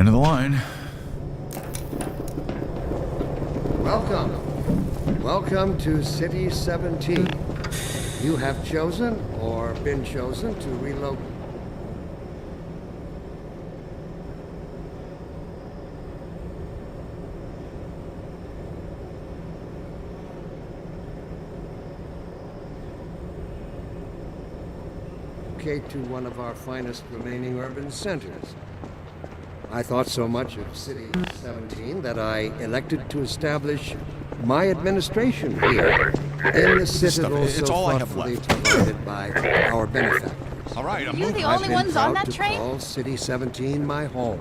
end of the line. Welcome. Welcome to City 17. You have chosen or been chosen to relocate. To one of our finest remaining urban centers. I thought so much of City 17 that I elected to establish my administration here in the citadel It's so all I have thoughtfully left. provided by our benefactors. All right, I'm You moving. the only ones on that train? I've been proud to call City 17 my home.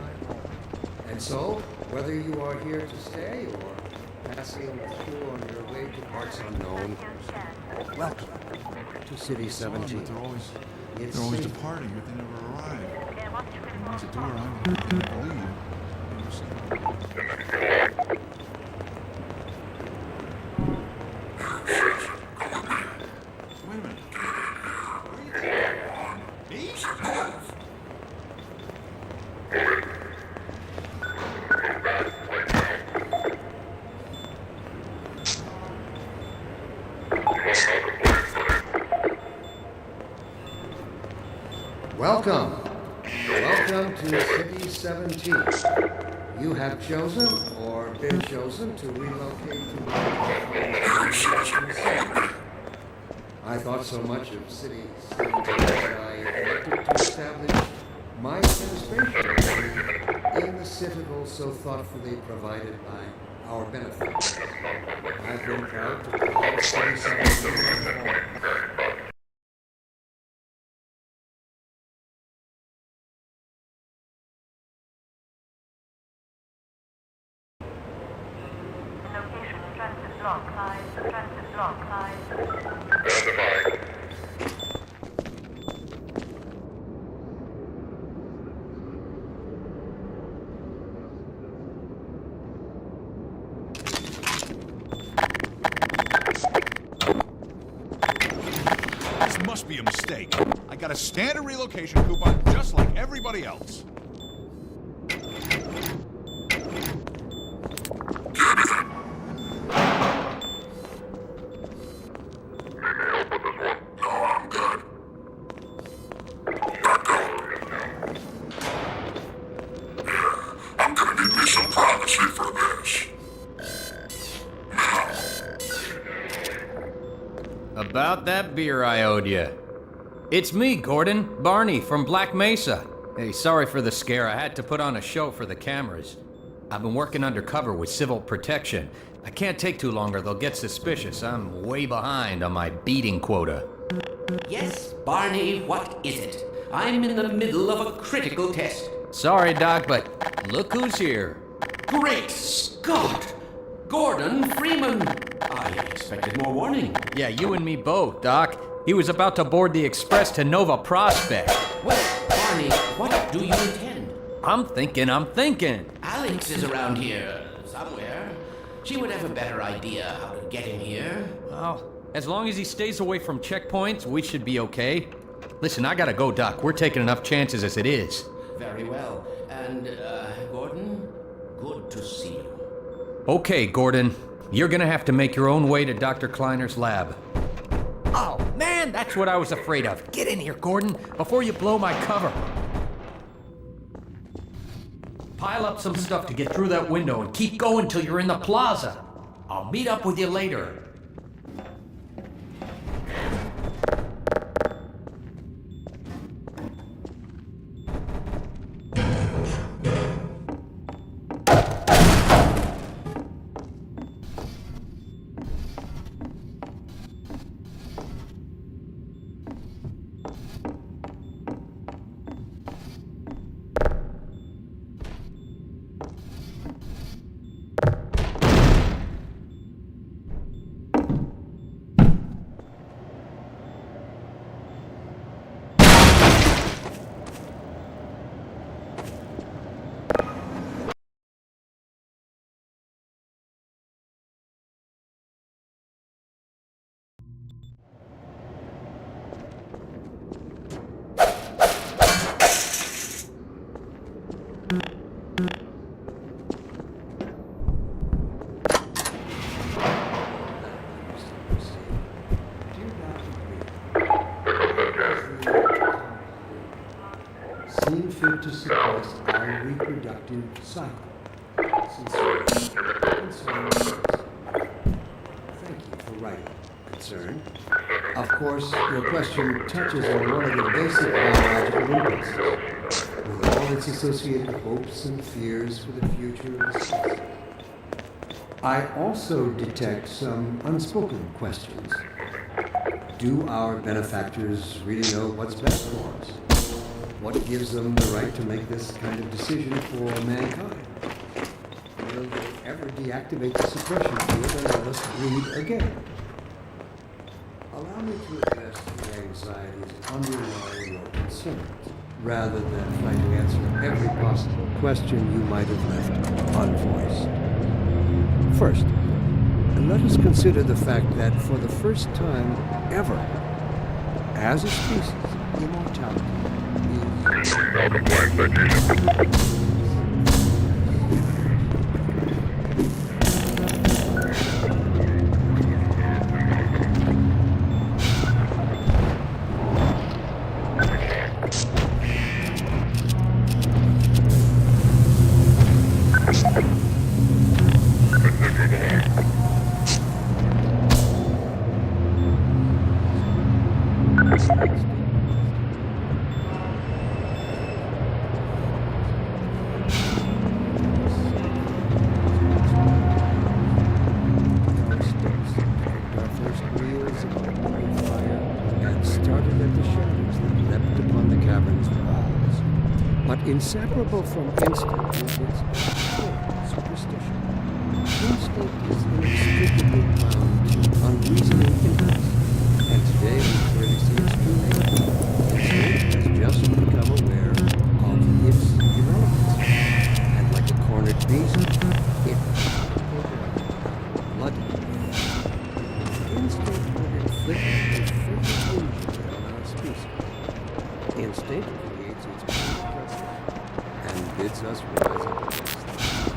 And so, whether you are here to stay or passing through on your way to parts unknown, welcome to City 17. They're always departing, but they never arrive. And there's a door I can't believe. Wait a minute. Me? Welcome. Welcome to City 17. You have chosen or been chosen to relocate to I thought so much of City 17 that I elected to establish my administration in the citadel so thoughtfully provided by our benefactors. I've been proud to call City 17 my home. This must be a mistake. I got a standard relocation coupon just like everybody else. About that beer I owed you. It's me, Gordon, Barney from Black Mesa. Hey, sorry for the scare. I had to put on a show for the cameras. I've been working undercover with civil protection. I can't take too long or they'll get suspicious. I'm way behind on my beating quota. Yes, Barney, what is it? I'm in the middle of a critical test. Sorry, Doc, but look who's here. Great Scott! Gordon Freeman! I expected more warning. Yeah, you and me both, Doc. He was about to board the express to Nova Prospect. Well, Barney, what do you intend? I'm thinking. Alex is around here somewhere. She would have a better idea how to get him here. Well, as long as he stays away from checkpoints, we should be okay. Listen, I gotta go, Doc. We're taking enough chances as it is. Very well. And, Gordon, good to see you. Okay, Gordon. You're gonna have to make your own way to Dr. Kleiner's lab. Oh, man, that's what I was afraid of. Get in here, Gordon, before you blow my cover. Pile up some stuff to get through that window and keep going till you're in the plaza. I'll meet up with you later. seen fit to suppress our reproductive cycle. Sincerely, Concerned Citizen. Thank you for writing, Concern. Of course, your question touches on one of the basic biological impulses, with all its associated hopes and fears for the future of the species. I also detect some unspoken questions. Do our benefactors really know what's best for us? What gives them the right to make this kind of decision for mankind? Will they ever deactivate the suppression field and let us breed again? Allow me to address the anxieties underlying your concerns, rather than try to answer every possible question you might have left unvoiced. First, let us consider the fact that for the first time ever, as a species, immortality is... Inseparable from instinct is its superstition. Instinct is inextricably bound to unreasoning impulse, and today we clearly see its true nature. Instinct has just become aware of its irrelevance, and like a cornered beast, it blood. Instinct would inflict a fatal injury on our species. Instinct creates its own precedent and bids us rise up against it.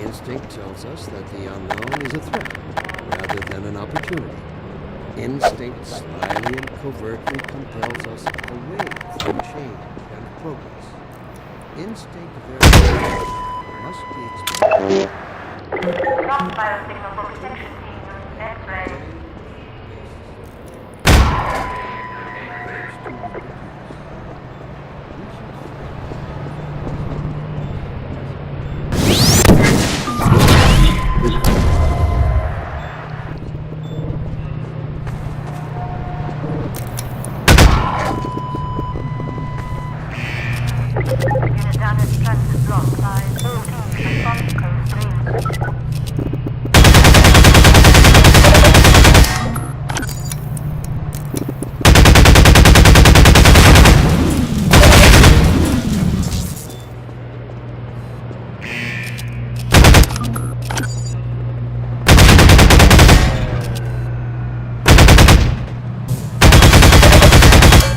Instinct tells us that the unknown is a threat rather than an opportunity. Instinct slyly and covertly compels us away from change and progress. Instinct, therefore, must be explained. Stop biosignal for protection team. X-ray. Unit damage transit blocked by 14 response code 3.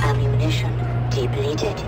Ammunition depleted.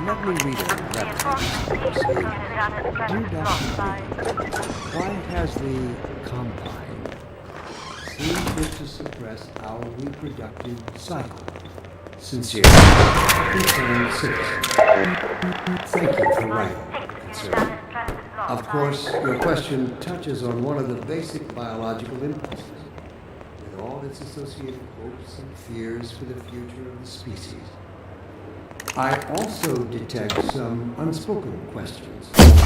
Let me read a letter. Dear Dr. Why has the combine seen fit to suppress our reproductive cycle? Sincerely, Concerned Citizen. Thank you for writing, Concern. Of course, your question touches on one of the basic biological impulses, with all its associated hopes and fears for the future of the species. I also detect some unspoken questions. Do our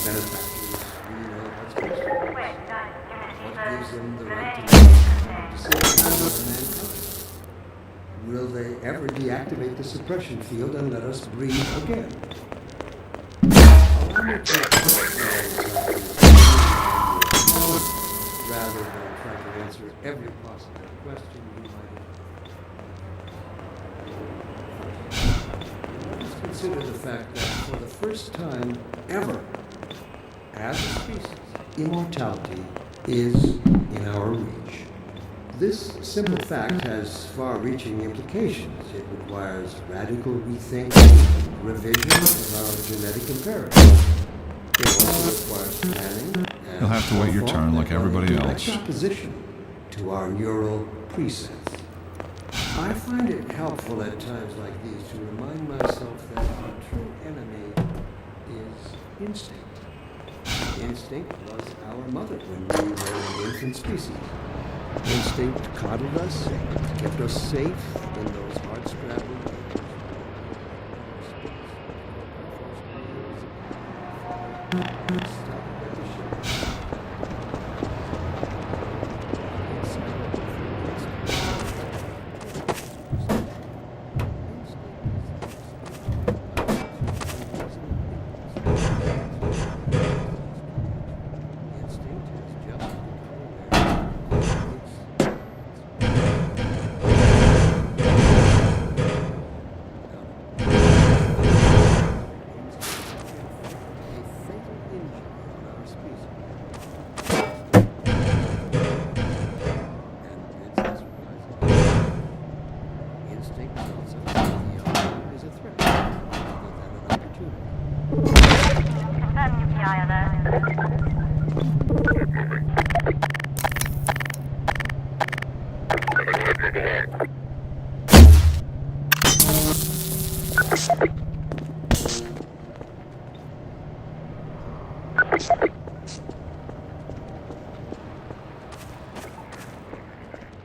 benefactors really know what's best for us? What gives them the right to make decisions for mankind? Will they ever deactivate the suppression field and let us breed again? Allow me to rather than try to answer every possible question you might have. Let's consider the fact that for the first time ever, as a species, immortality is in our reach. This simple fact has far-reaching implications. It requires radical rethink, revision of our genetic imperatives. It also requires planning and You'll have to wait your thought turn like that everybody run into else. Opposition to our neural presets. I find it helpful at times like these to remind myself that our true enemy is instinct. Instinct was our mother when we were an infant species. Instinct coddled us, kept us safe in those hard-scrabbled years.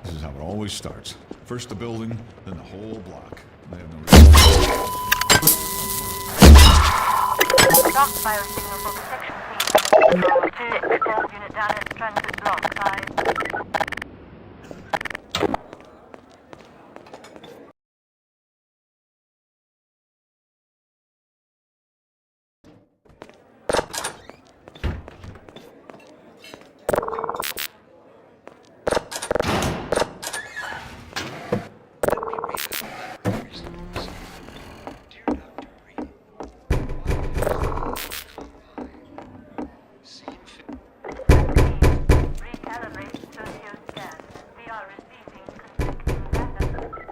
This is how it always starts. First the building, then the whole block. They have no Block biosignal for protection, please. Control 2, call unit down at transit block 5.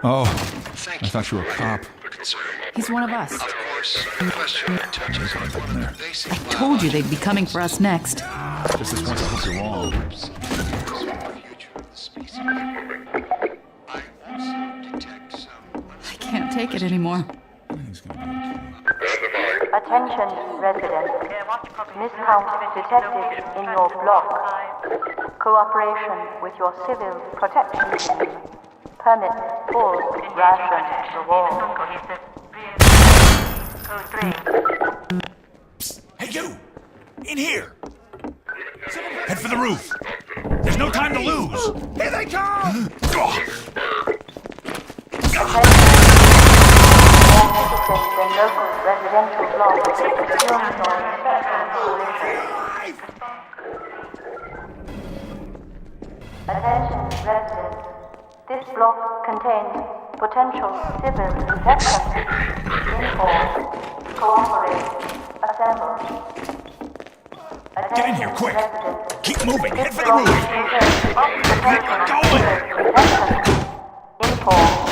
Oh, I thought you were a cop. He's one of us. Of course, the question touches on Down there. basic I told you they'd be coming for us next. Just this once I hope you're wrong. future of the species. I also detect some I can't take it anymore. Everything's gonna be okay. Attention, residents. Miscount detected in your block. Cooperation with your civil protection team. Permit full ration reward. Code 3. Hey, you! In here! Head for the roof! There's no time to lose! Here they come! Citizens and local residential blocks securing your inspection solution. Attention, residents. This block contains potential civil infections. Inform. Cooperate. Assemble. Get in here, quick! Residents. Keep moving! Head This for the block roof! contains potential Going! civil infections. Inform.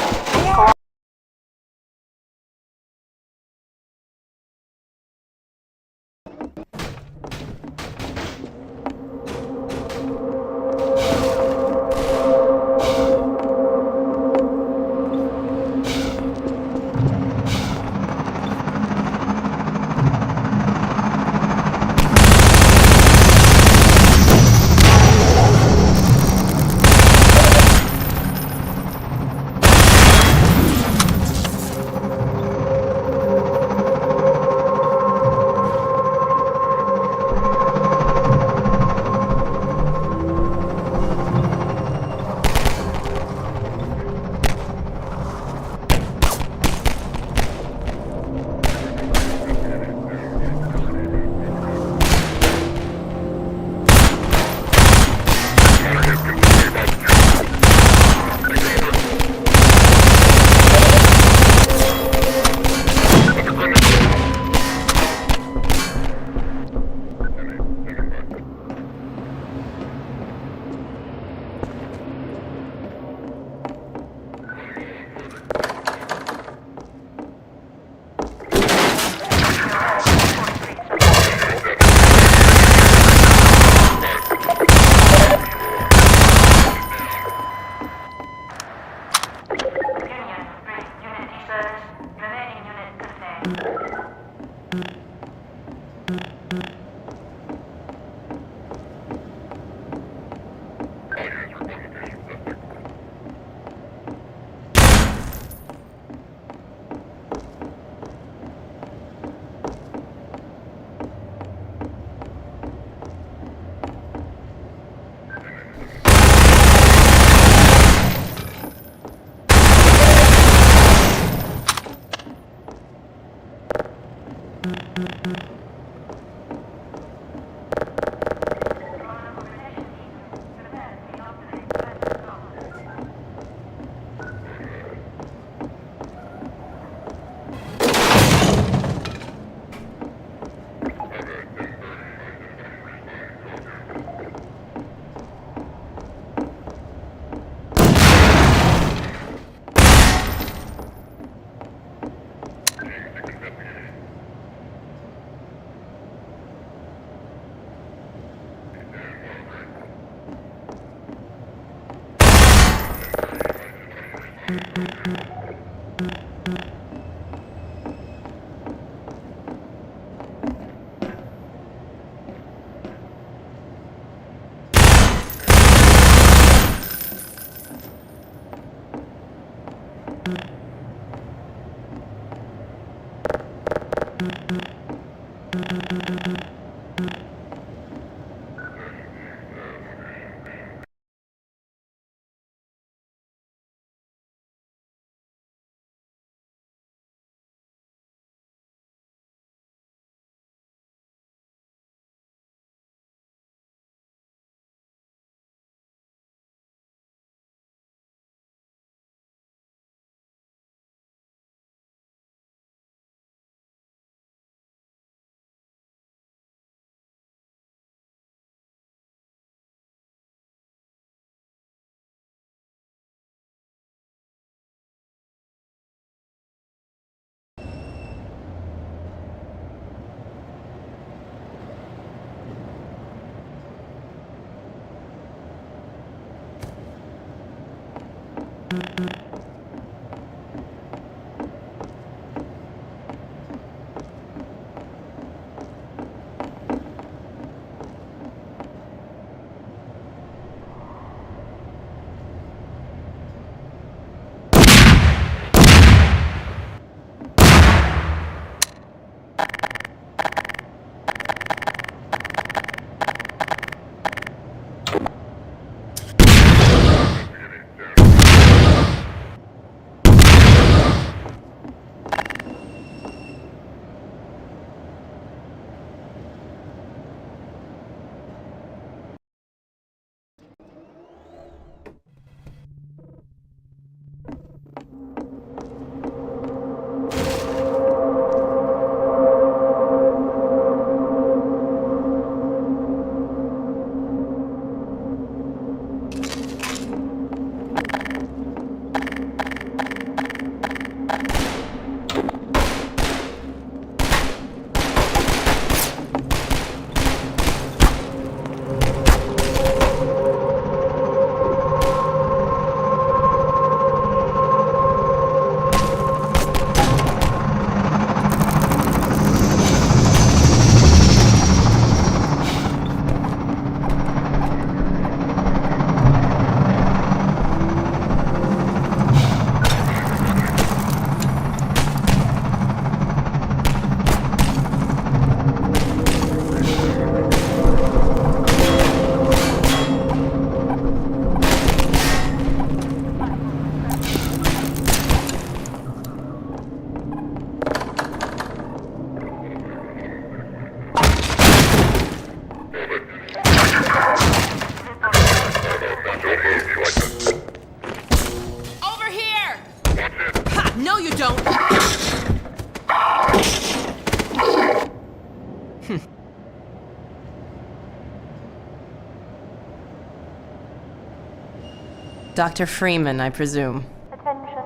Dr. Freeman, I presume. Attention,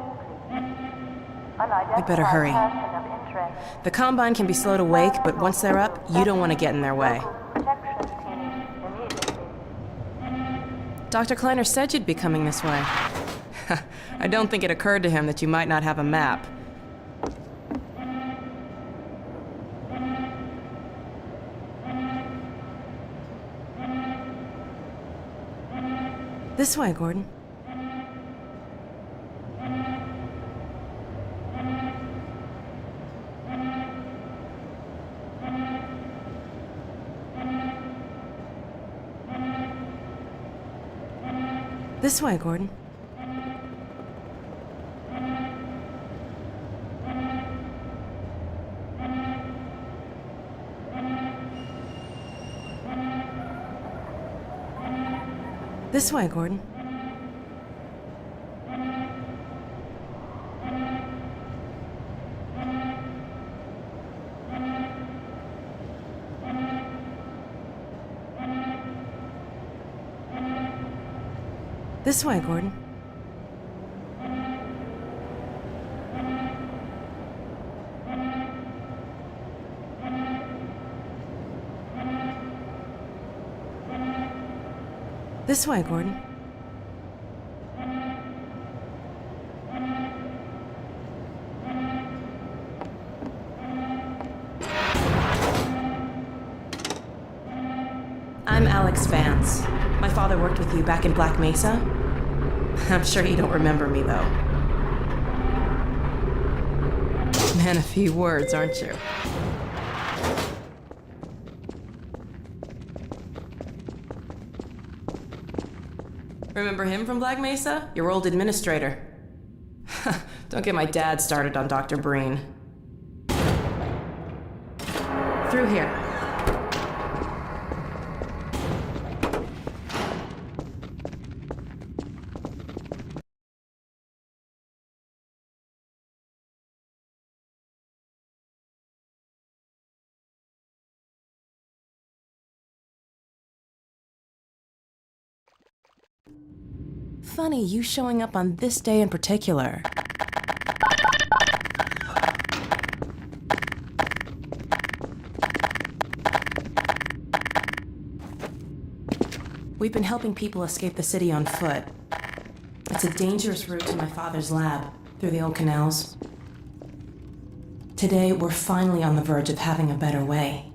please. We better hurry. Person of interest. The Combine can be slow to wake, but once they're up, you don't want to get in their way. Protection team immediately. Dr. Kleiner said you'd be coming this way. I don't think it occurred to him that you might not have a map. This way, Gordon. This way, Gordon. This way, Gordon. This way, Gordon. This way, Gordon. I'm Alex Vance. My father worked with you back in Black Mesa. I'm sure you don't remember me, though. Man, a few words, aren't you? Remember him from Black Mesa? Your old administrator. Don't get my dad started on Dr. Breen. Through here. Funny, you showing up on this day in particular. We've been helping people escape the city on foot. It's a dangerous route to my father's lab, through the old canals. Today, we're finally on the verge of having a better way.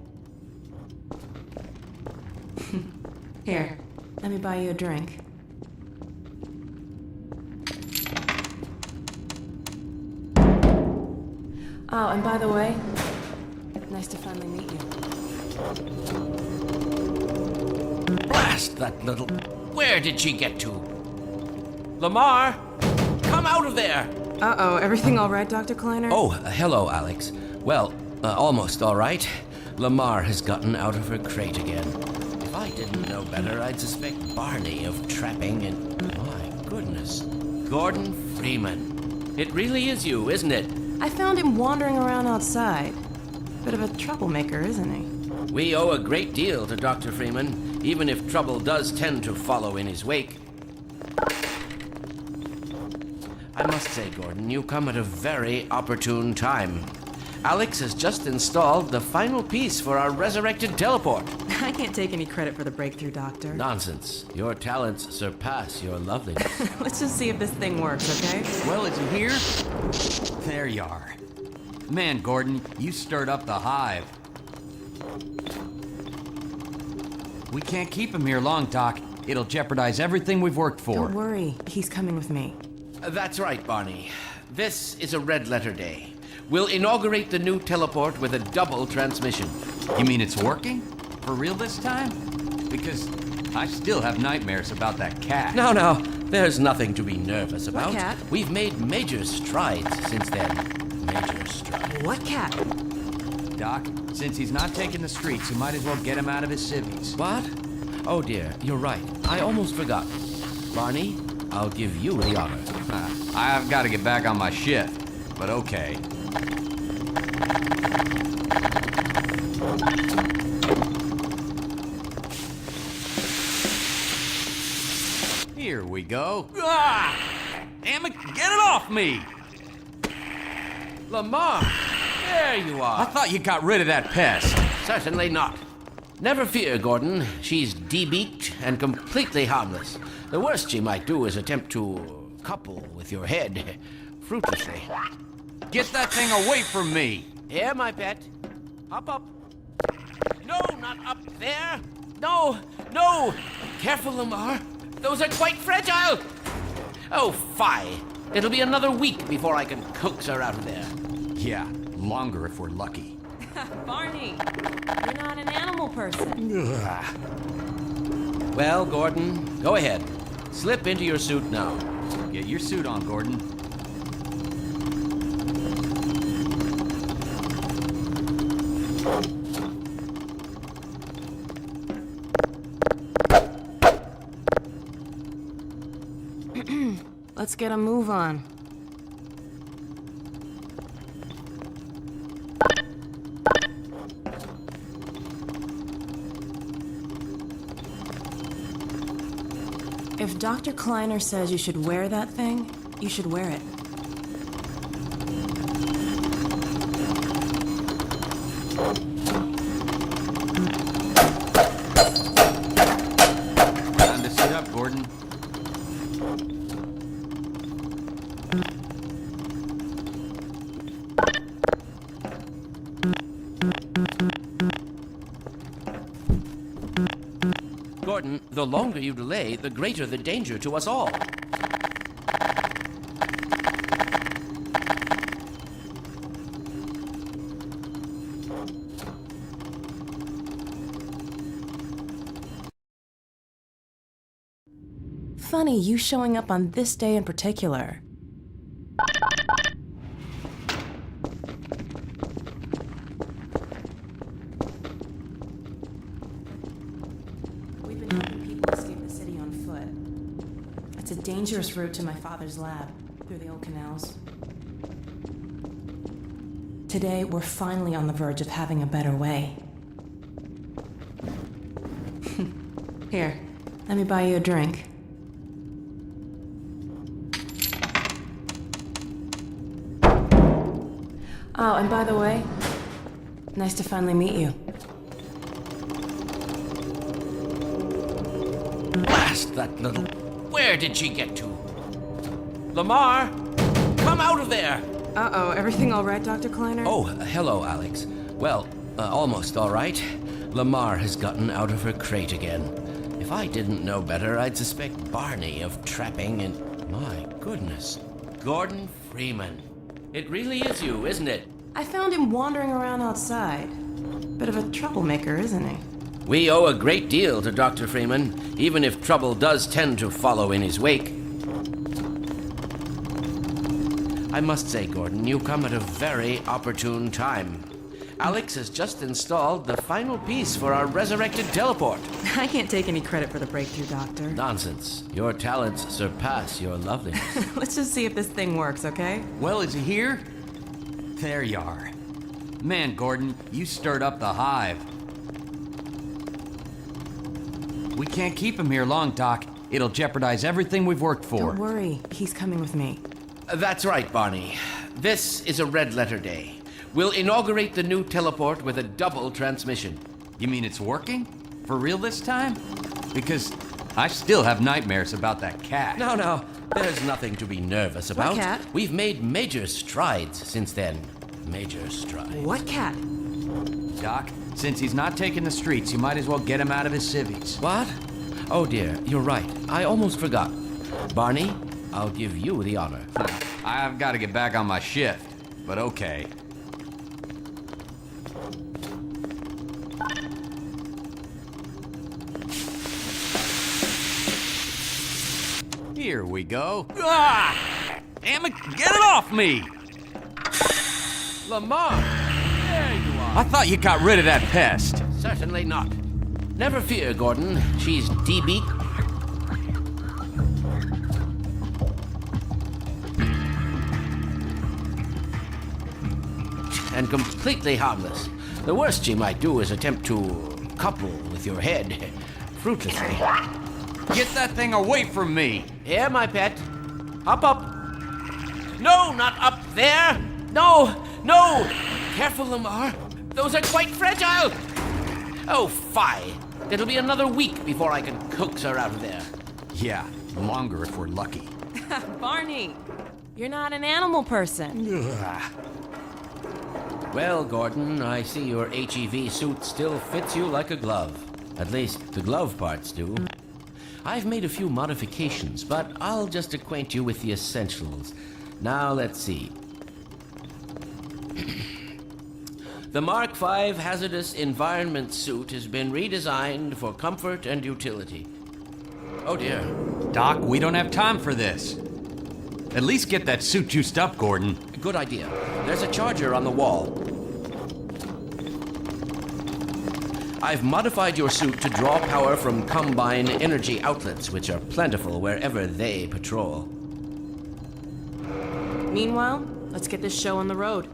Here, let me buy you a drink. Oh, and by the way, nice to finally meet you. Blast that little... Where did she get to? Lamar! Come out of there! Uh-oh, everything all right, Dr. Kleiner? Oh, hello, Alex. Well, almost all right. Lamar has gotten out of her crate again. If I didn't know better, I'd suspect Barney of trapping and... My goodness. Gordon Freeman. It really is you, isn't it? I found him wandering around outside. Bit of a troublemaker, isn't he? We owe a great deal to Dr. Freeman, even if trouble does tend to follow in his wake. I must say, Gordon, you come at a very opportune time. Alex has just installed the final piece for our resurrected teleport. I can't take any credit for the breakthrough, Doctor. Nonsense. Your talents surpass your loveliness. Let's just see if this thing works, okay? Well, is he here? There you are. Man, Gordon, you stirred up the hive. We can't keep him here long, Doc. It'll jeopardize everything we've worked for. Don't worry. He's coming with me. That's right, Barney. This is a red letter day. We'll inaugurate the new teleport with a double transmission. You mean it's working? For real this time? Because I still have nightmares about that cat. No, there's nothing to be nervous about. What cat? We've made major strides since then. Major strides. What cat? Doc, since he's not taking the streets, you might as well get him out of his civvies. What? Oh dear, you're right. I almost forgot. Barney, I'll give you the honor. I've got to get back on my shift, but okay. Here we go. Ah! Damn it, get it off me! Lamar, there you I are. thought you got rid of that pest. Certainly not. Never fear, Gordon. She's debeaked and completely harmless. The worst she might do is attempt to couple with your head, fruitlessly. Get that thing away from me! Here, my pet. Hop up. No, not up there. No. Careful, Lamar. Those are quite fragile. Oh, fie. It'll be another week before I can coax her out of there. Yeah, longer if we're lucky. Barney, you're not an animal person. Well, Gordon, go ahead. Slip into your suit now. Get your suit on, Gordon. Let's get a move on. If Dr. Kleiner says you should wear that thing, you should wear it. Time to sit up, Gordon. Gordon, the longer you delay, the greater the danger to us all. Funny, you showing up on this day in particular. We've been helping people escape the city on foot. It's a dangerous route to my father's lab, through the old canals. Today, we're finally on the verge of having a better way. Here, let me buy you a drink. Oh, and by the way, nice to finally meet you. Blast that little... Where did she get to? Lamar! Come out of there! Uh-oh, everything all right, Dr. Kleiner? Oh, hello, Alex. Well, almost all right. Lamar has gotten out of her crate again. If I didn't know better, I'd suspect Barney of trapping and... My goodness. Gordon Freeman. It really is you, isn't it? I found him wandering around outside. Bit of a troublemaker, isn't he? We owe a great deal to Dr. Freeman, even if trouble does tend to follow in his wake. I must say, Gordon, you come at a very opportune time. Alex has just installed the final piece for our resurrected teleport. I can't take any credit for the breakthrough, Doctor. Nonsense. Your talents surpass your loveliness. Let's just see if this thing works, okay? Well, is he here? There you are. Man, Gordon, you stirred up the hive. We can't keep him here long, Doc. It'll jeopardize everything we've worked for. Don't worry, he's coming with me. That's right, Barney. This is a red letter day. We'll inaugurate the new teleport with a double transmission. You mean it's working? For real this time? Because I still have nightmares about that cat. No, there's nothing to be nervous about. What cat? We've made major strides since then. Major strides. What cat? Doc, since he's not taking the streets, you might as well get him out of his civvies. What? Oh dear, you're right. I almost forgot. Barney, I'll give you the honor. I've got to get back on my shift, but okay. Here we go. Ah! Damn it, get it off me! Lamar! There you are. I thought you got rid of that pest. Certainly not. Never fear, Gordon. She's DB. And completely harmless. The worst she might do is attempt to couple with your head. Fruitlessly. Get that thing away from me! Here, my pet. Hop up. No, not up there. No. Careful, Lamar. Those are quite fragile. Oh, fie. It'll be another week before I can coax her out of there. Yeah, longer if we're lucky. Barney, you're not an animal person. Well, Gordon, I see your HEV suit still fits you like a glove. At least the glove parts do. I've made a few modifications, but I'll just acquaint you with the essentials. Now, let's see. The Mark V hazardous environment suit has been redesigned for comfort and utility. Oh dear. Doc, we don't have time for this. At least get that suit juiced up, Gordon. Good idea. There's a charger on the wall. I've modified your suit to draw power from Combine energy outlets, which are plentiful wherever they patrol. Meanwhile, let's get this show on the road.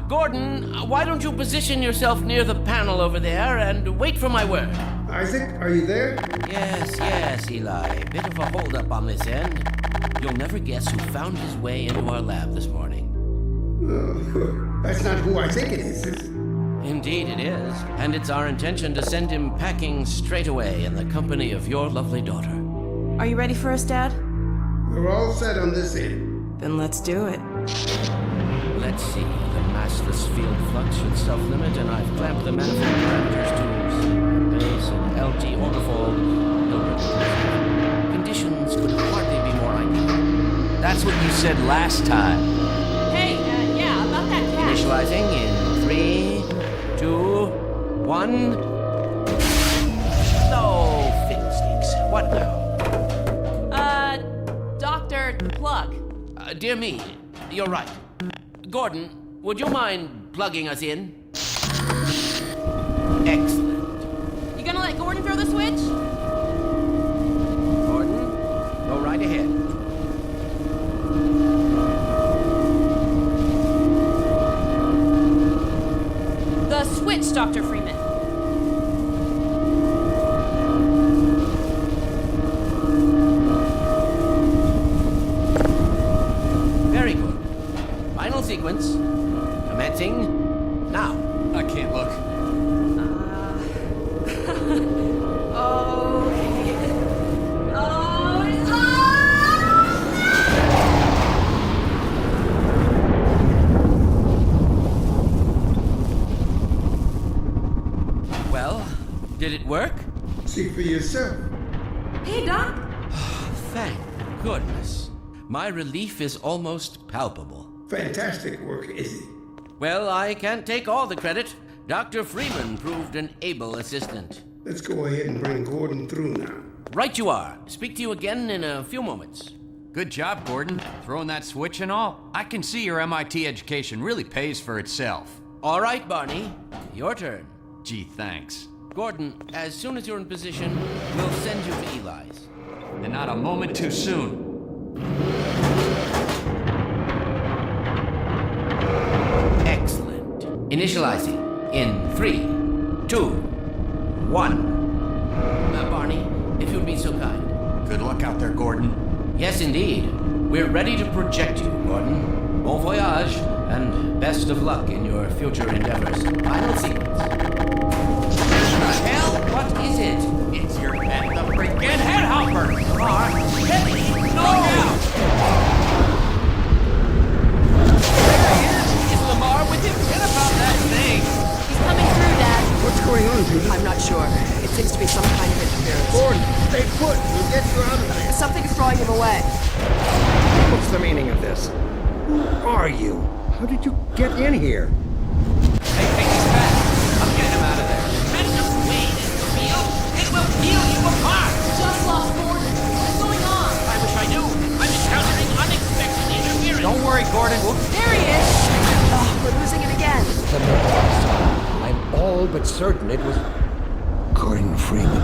Gordon, why don't you position yourself near the panel over there and wait for my word? Isaac, are you there? Yes, Eli. Bit of a holdup on this end. You'll never guess who found his way into our lab this morning. That's not who I think it is it? Indeed it is. And it's our intention to send him packing straight away in the company of your lovely daughter. Are you ready for us, Dad? We're all set on this end. Then let's do it. Let's see. The massless field flux should self-limit, and I've clamped the manifold parameters to base and LT orbifold. Conditions could hardly be more ideal. That's what you said last time. Hey, yeah, about that cat. Initializing in 3, 2, 1. No, fiddlesticks. What now? Dr. Plug. Dear me, you're right. Gordon, would you mind plugging us in? Excellent. You gonna let Gordon throw the switch? Gordon, go right ahead. The switch, Dr. Freeman. Very good. Final sequence. Commencing now. I can't look. Well, did it work? See for yourself. Hey, Doc. Thank goodness. My relief is almost palpable. Fantastic work, Izzy. Well, I can't take all the credit. Dr. Freeman proved an able assistant. Let's go ahead and bring Gordon through now. Right you are. Speak to you again in a few moments. Good job, Gordon. Throwing that switch and all. I can see your MIT education really pays for itself. All right, Barney. Your turn. Gee, thanks. Gordon, as soon as you're in position, we'll send you to Eli's. And not a moment too soon. Excellent. Initializing in 3, 2, 1. Barney, if you'd be so kind. Good luck out there, Gordon. Yes, indeed. We're ready to project you, Gordon. Bon voyage, and best of luck in your future endeavors. Final sequence. What the hell? What is it? It's your pet, the freaking headhopper! Lamar, Kelly, no! There he is! Is Lamar with him? Get about that thing! He's coming through, Dad. What's going on, Judy? I'm not sure. It seems to be some kind of interference. Gordon, stay put. We'll get you out of there. Something's drawing him away. What's the meaning of this? Who are you? How did you get in here? Hey, he's back! I'm getting him out of there. That's the way this will feel. It will peel you apart. Just lost Gordon. What's going on? I wish I knew. I'm encountering unexpected interference. Don't worry, Gordon. There he is! Oh, we're losing it again. I'm all but certain it was Gordon Freeman.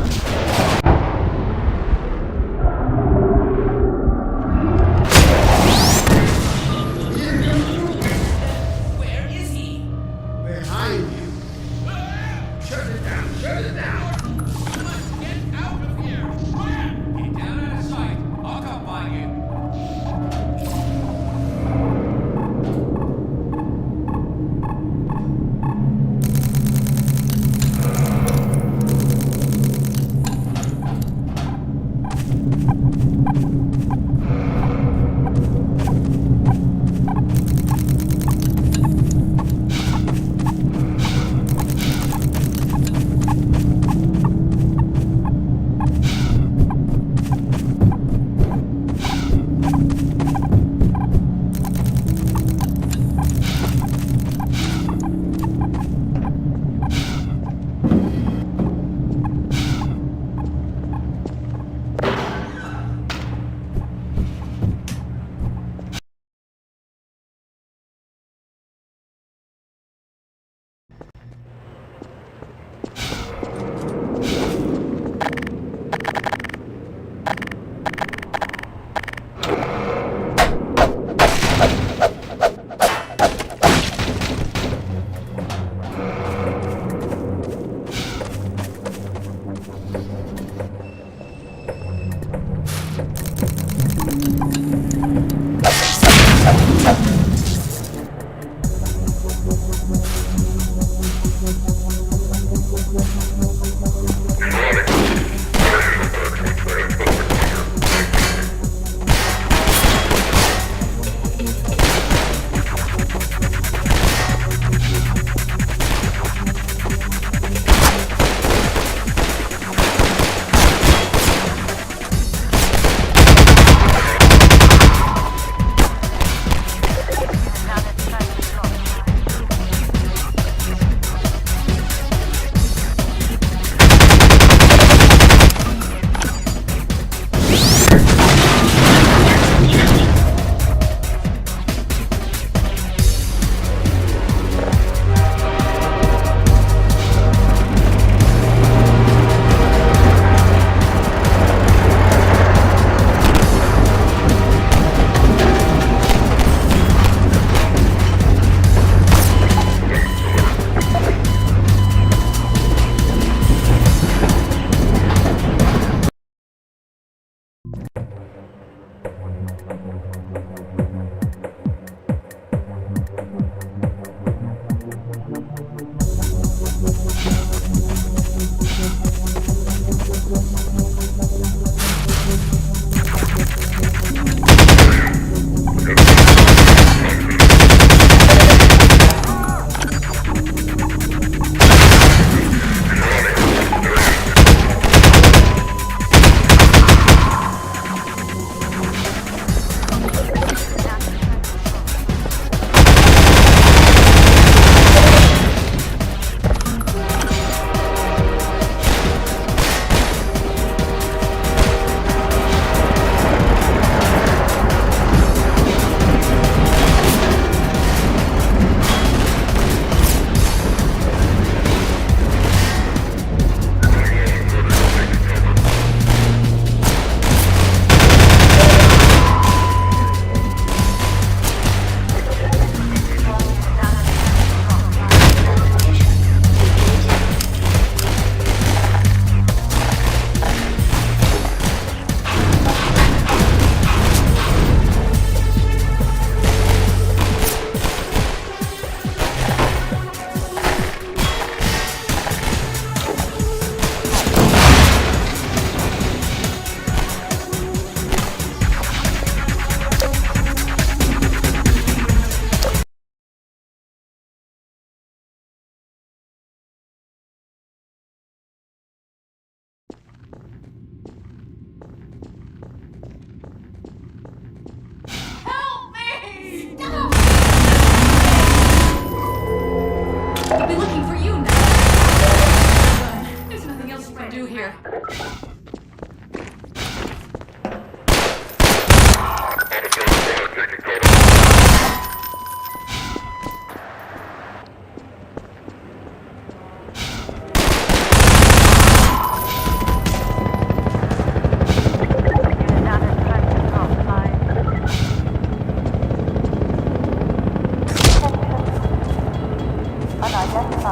Where is he? Behind you. Shut it down. Shut it down. Get out of here. Where? Get down out of sight. I'll come find you.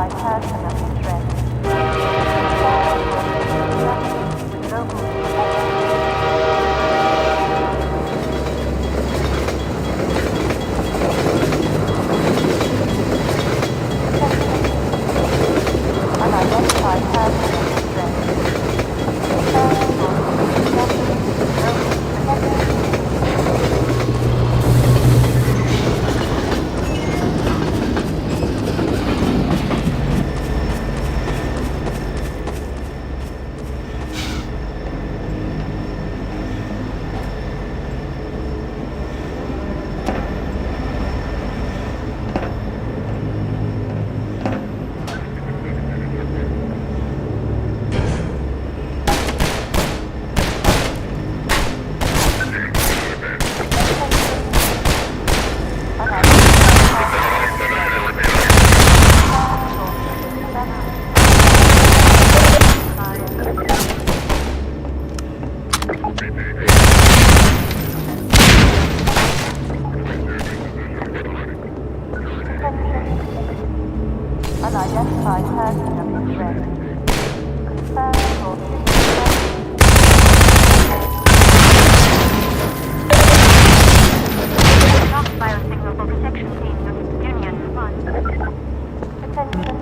identified person of interest. With local unidentified person of unidentified person of interest. Confirmed or Lost biosignal for protection team of Union 1. Attention.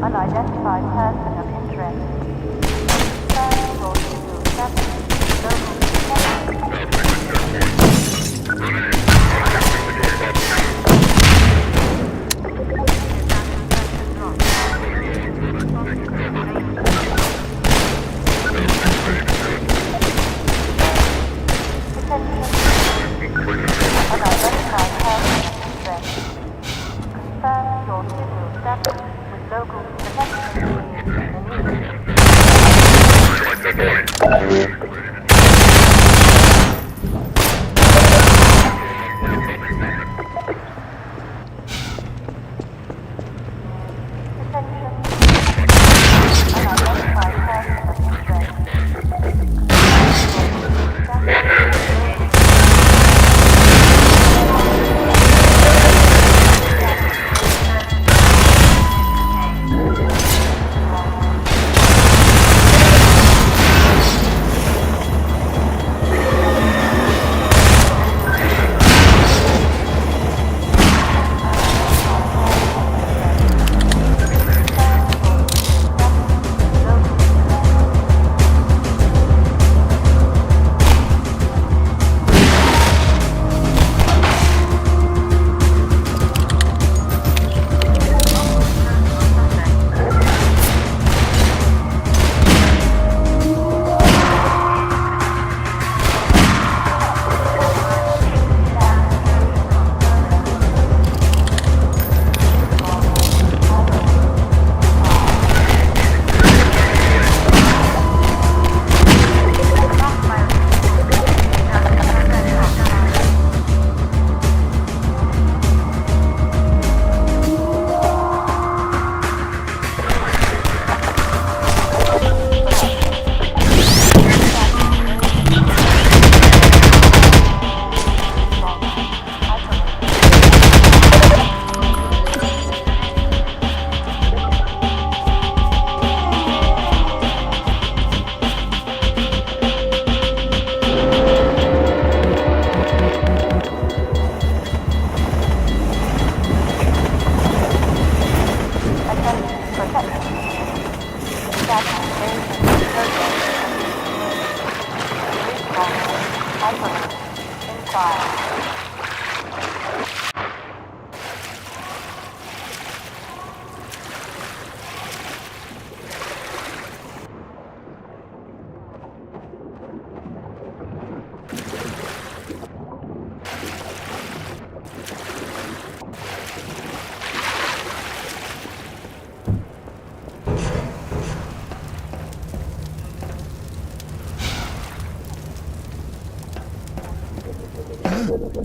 Unidentified person of interest. Confirmed or established. Local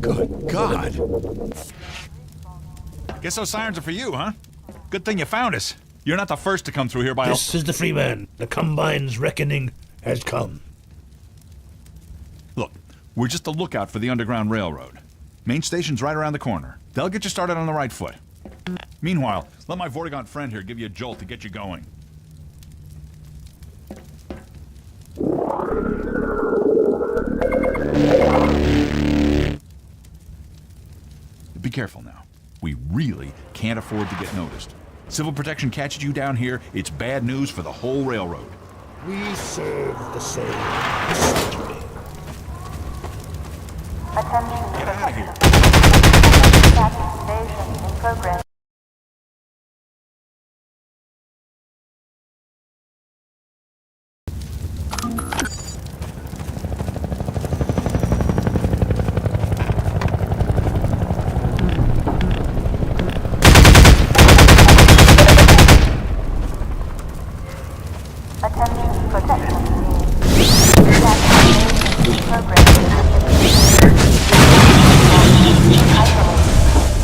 Good God. Guess those sirens are for you, huh? Good thing you found us. You're not the first to come through here by This is the Freeman. The Combine's reckoning has come. Look, we're just a lookout for the Underground Railroad. Main station's right around the corner. They'll get you started on the right foot. Meanwhile, let my Vortigaunt friend here give you a jolt to get you going. Be careful now. We really can't afford to get noticed. Civil protection catches you down here, it's bad news for the whole railroad. We serve the same mystery. Attention. Get out of here. Invasion in progress. Attention protection team. Invasion in progress. Isolate.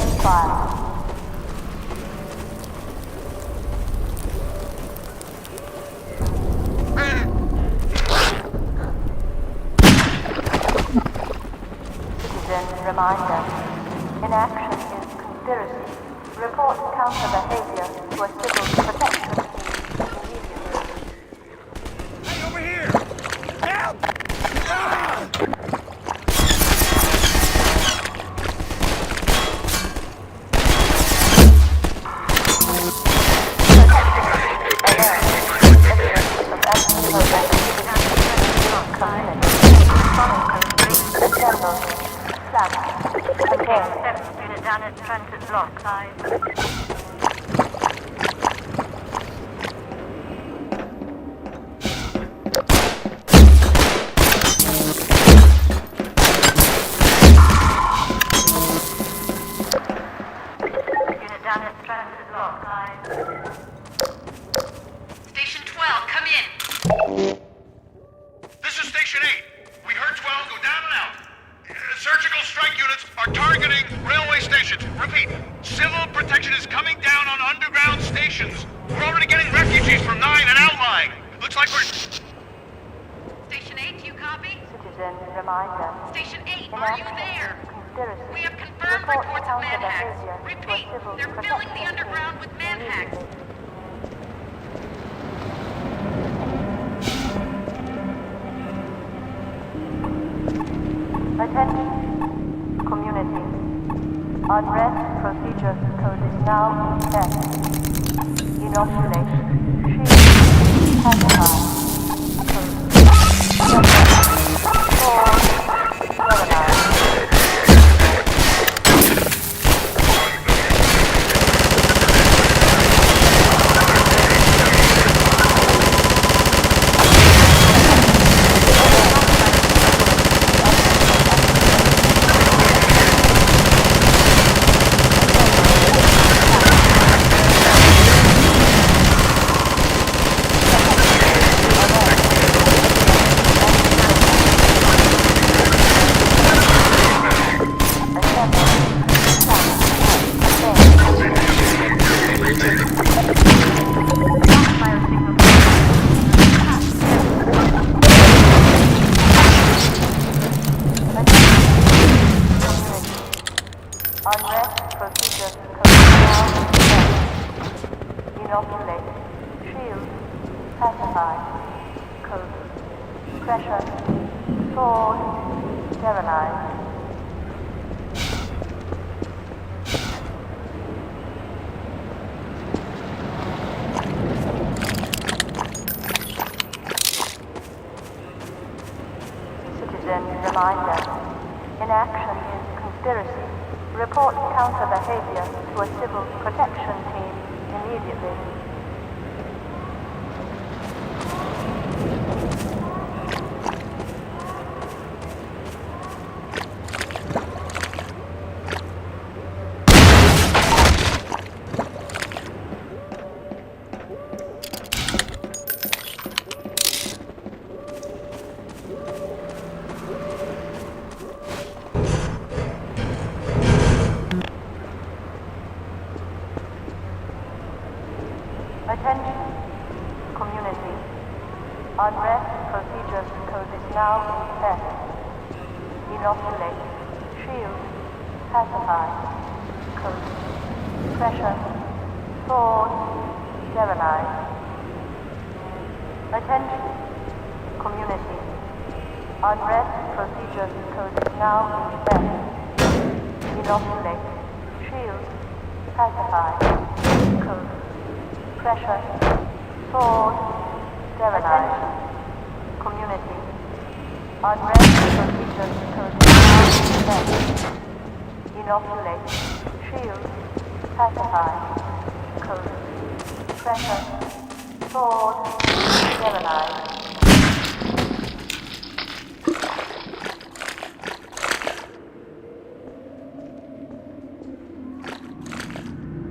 In fire. Citizen reminder. Inaction is conspiracy. Report counter behavior to a civil protection team immediately. Hey, over here! Help! Ah! Unit down at transit block 5. Unit down at transit block 5. Station 12, come in. This is Station 8. We heard 12 go down and out. Surgical strike units are targeting railway stations. Repeat, civil protection is coming down on underground stations. We're already getting refugees from 9 and outlying. Looks like we're... Station 8, do you copy? Citizen reminder. Station 8, are you there? Conspiracy. We have confirmed Report reports of counter manhacks. behavior to a Repeat, civil they're filling the protection underground with team manhacks. immediately. Attention, community. Unrest procedure code is now in effect. Inoculate, shield, pacify, code. Unrest procedure code now in effect. Inoculate, shield, pacify, code. Pressure, sword, sterilize. Citizen reminder. Inaction is conspiracy. Report counter behavior to a civil protection team immediately. Attention, community. Unrest procedure code is now in effect. Inoculate, shield, pacify, code. Pressure. Sword. Sterilized. Attention. Community. Unrest procedures code now in effect. Inoculate. Shield. Pacify. Code. Pressure. Sword. Sterilized. Community. Unrest procedures code now in effect. Inoculate. Shield. Pacify. Code. Pressure. Sword. Sterilize.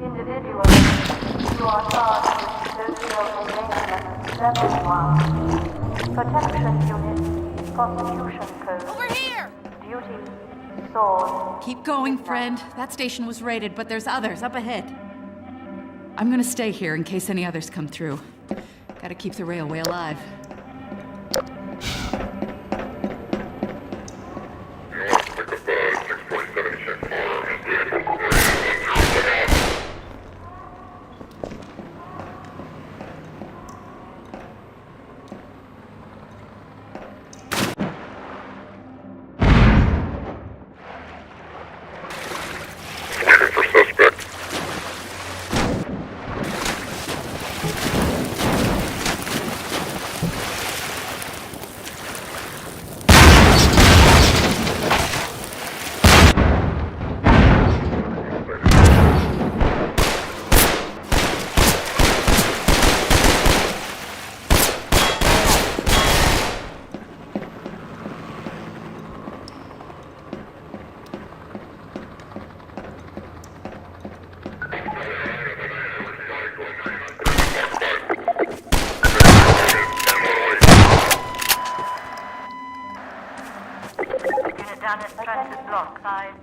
Individuals, you are charged with social engagement level 1. Protection unit. Constitution code. Over here! Duty. Sword. Keep going, friend. That station was raided, but there's others up ahead. I'm gonna stay here in case any others come through. Gotta keep the railway alive. Down at transit block 5.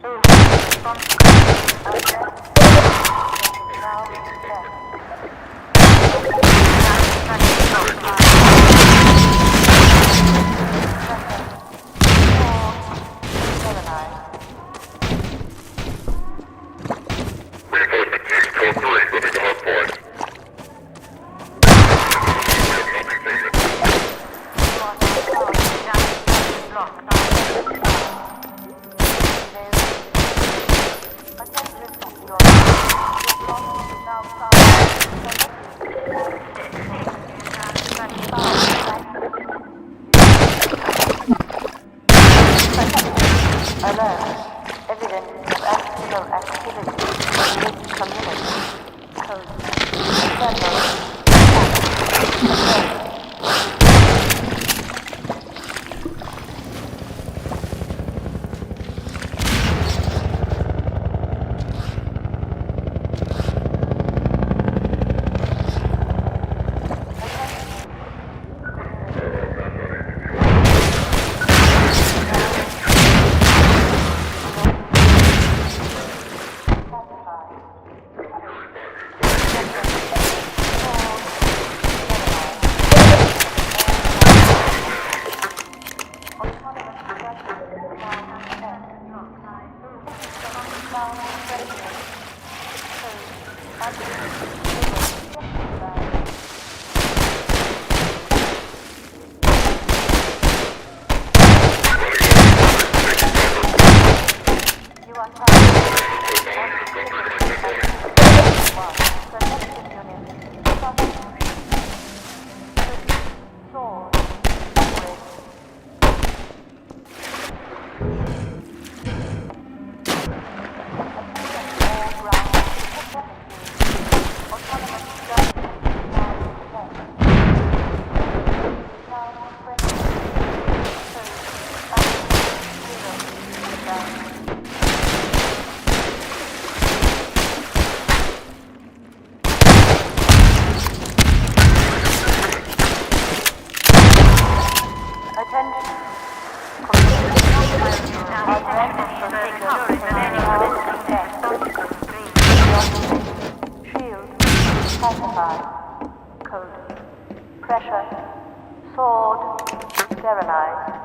Alert. Evidence of illegal activity in this community. Code. Pressure. Sword. Sterilized.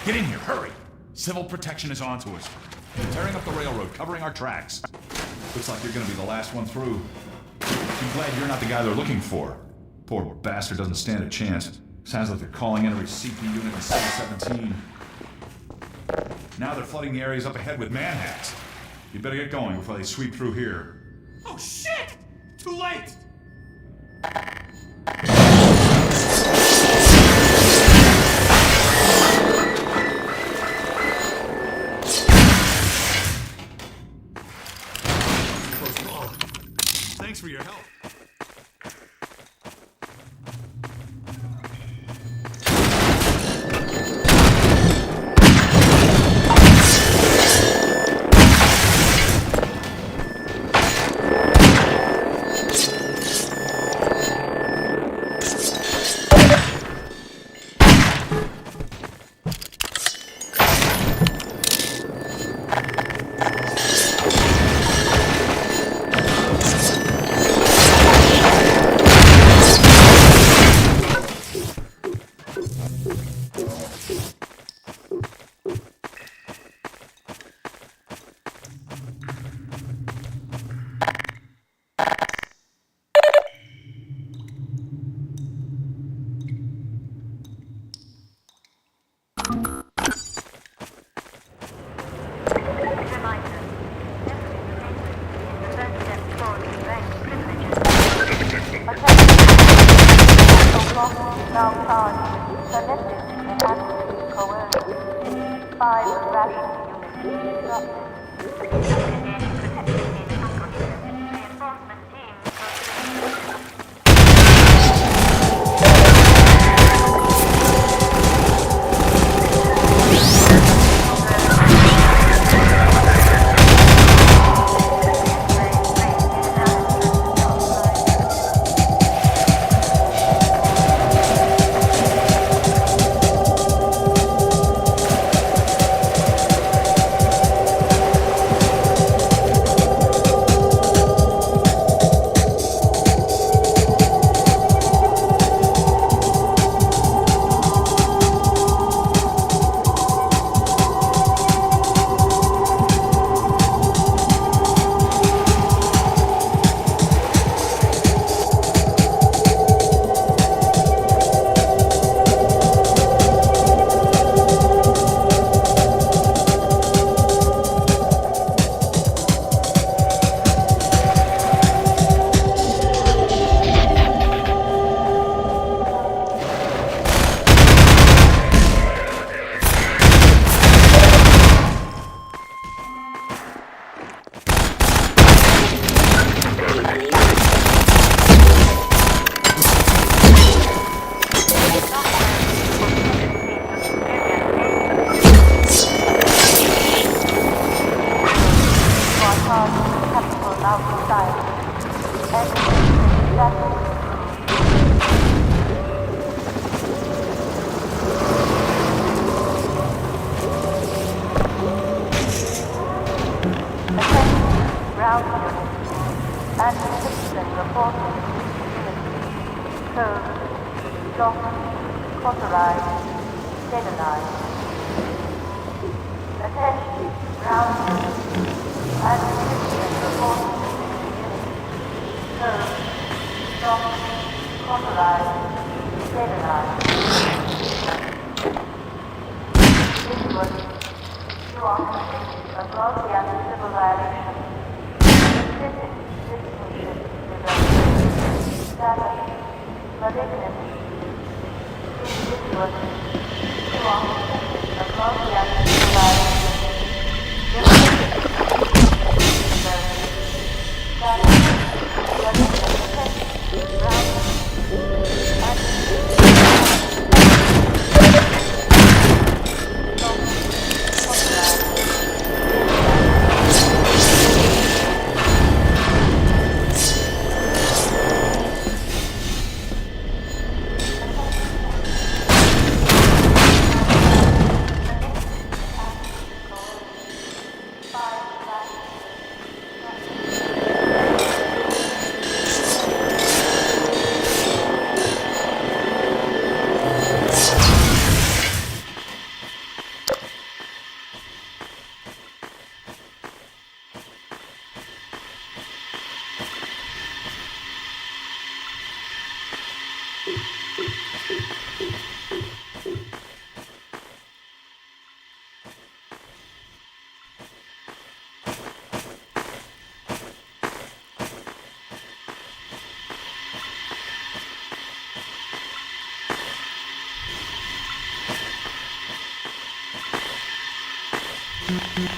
Get in here, hurry! Civil protection is onto us. Tearing up the railroad, covering our tracks. Looks like you're gonna be the last one through. I'm glad you're not the guy they're looking for. Poor bastard doesn't stand a chance. Sounds like they're calling in every CP unit in 717. Now they're flooding the areas up ahead with manhacks. You better get going before they sweep through here. Oh shit! Too late! Thanks for your help. you